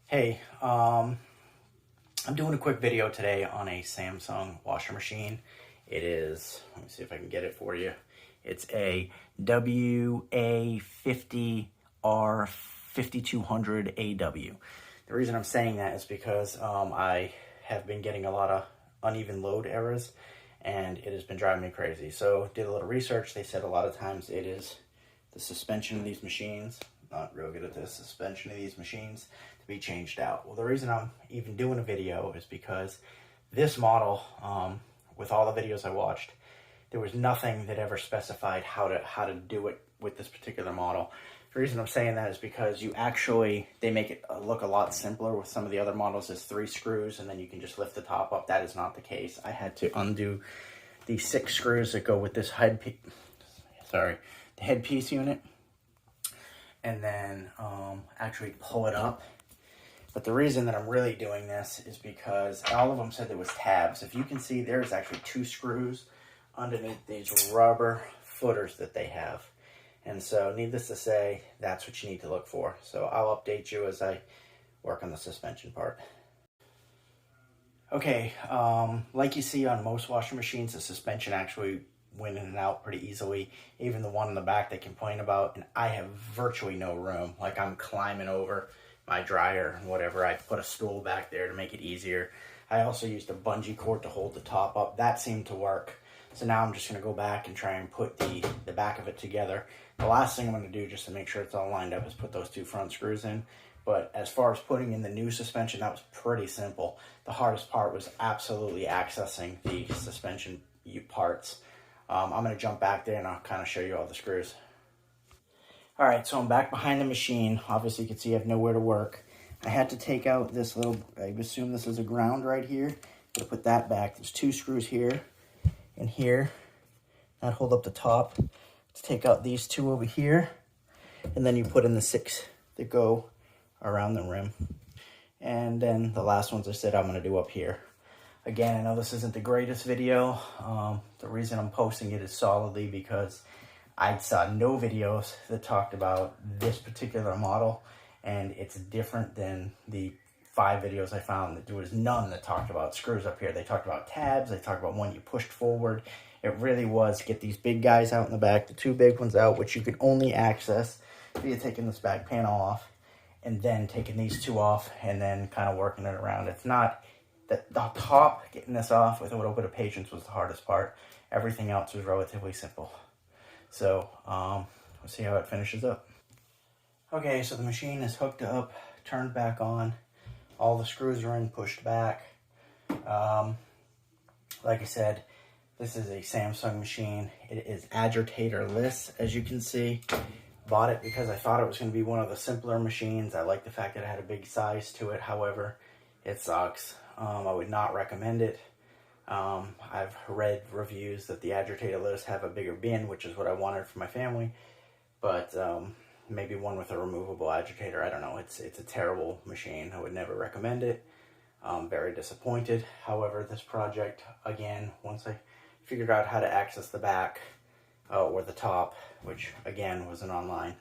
Hey, I'm doing a quick video today on a Samsung washer machine. It is, let me see if I can get it for you. It's a WA50R5200AW. The reason I'm saying that is because I have been getting a lot of uneven load errors and it has been driving me crazy. So did a little research. They said a lot of times it is the suspension of these machines. Not real good at this, suspension of these machines to be changed out. Well, the reason I'm even doing a video is because this model, with all the videos I watched, there was nothing that ever specified how to do it with this particular model. The reason I'm saying that is because they make it look a lot simpler. With some of the other models, there's 3 screws and then you can just lift the top up. That is not the case. I had to undo the 6 screws that go with this the headpiece unit, and then actually pull it up. But the reason that I'm really doing this is because all of them said there was tabs. If you can see, there's actually 2 screws underneath these rubber footers that they have. And so needless to say, that's what you need to look for. So I'll update you as I work on the suspension part. Okay, like you see on most washer machines, the suspension actually went in and out pretty easily. Even the one in the back they complain about, and I have virtually no room. Like, I'm climbing over my dryer and whatever. I put a stool back there to make it easier. I also used a bungee cord to hold the top up. That seemed to work. So now I'm just going to go back and try and put the back of it together. The last thing I'm going to do, just to make sure it's all lined up, is put those 2 front screws in. But as far as putting in the new suspension, that was pretty simple. The hardest part was absolutely accessing the suspension parts. I'm going to jump back there and I'll kind of show you all the screws. All right, so I'm back behind the machine. Obviously, you can see I have nowhere to work. I had to take out this little, I assume this is a ground right here. To put that back, there's 2 screws here and here that hold up the top. Let's take out these 2 over here, and then you put in the 6 that go around the rim. And then the last ones I said I'm going to do up here. Again, I know this isn't the greatest video. The reason I'm posting it is solidly because I saw no videos that talked about this particular model, and it's different than the 5 videos I found. That there was none that talked about screws up here. They talked about tabs. They talked about one you pushed forward. It really was get these big guys out in the back, the 2 big ones out, which you could only access via taking this back panel off and then taking these 2 off and then kind of working it around. It's not the top, getting this off with a little bit of patience was the hardest part. Everything else was relatively simple. So we'll see how it finishes up. Okay, so the machine is hooked up, turned back on. All the screws are in, pushed back. Like I said, this is a Samsung machine. It is agitator-less, as you can see. Bought it because I thought it was going to be one of the simpler machines. I like the fact that it had a big size to it. However, it sucks. I would not recommend it. I've read reviews that the agitator-less have a bigger bin, which is what I wanted for my family. But maybe one with a removable agitator. I don't know. It's a terrible machine. I would never recommend it. I'm very disappointed. However, this project, again, once I figured out how to access the back or the top, which again wasn't online,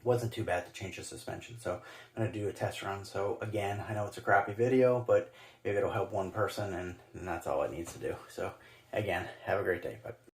wasn't too bad to change the suspension. So I'm going to do a test run. So again, I know it's a crappy video, but maybe it'll help one person, and that's all it needs to do. So again, have a great day. Bye.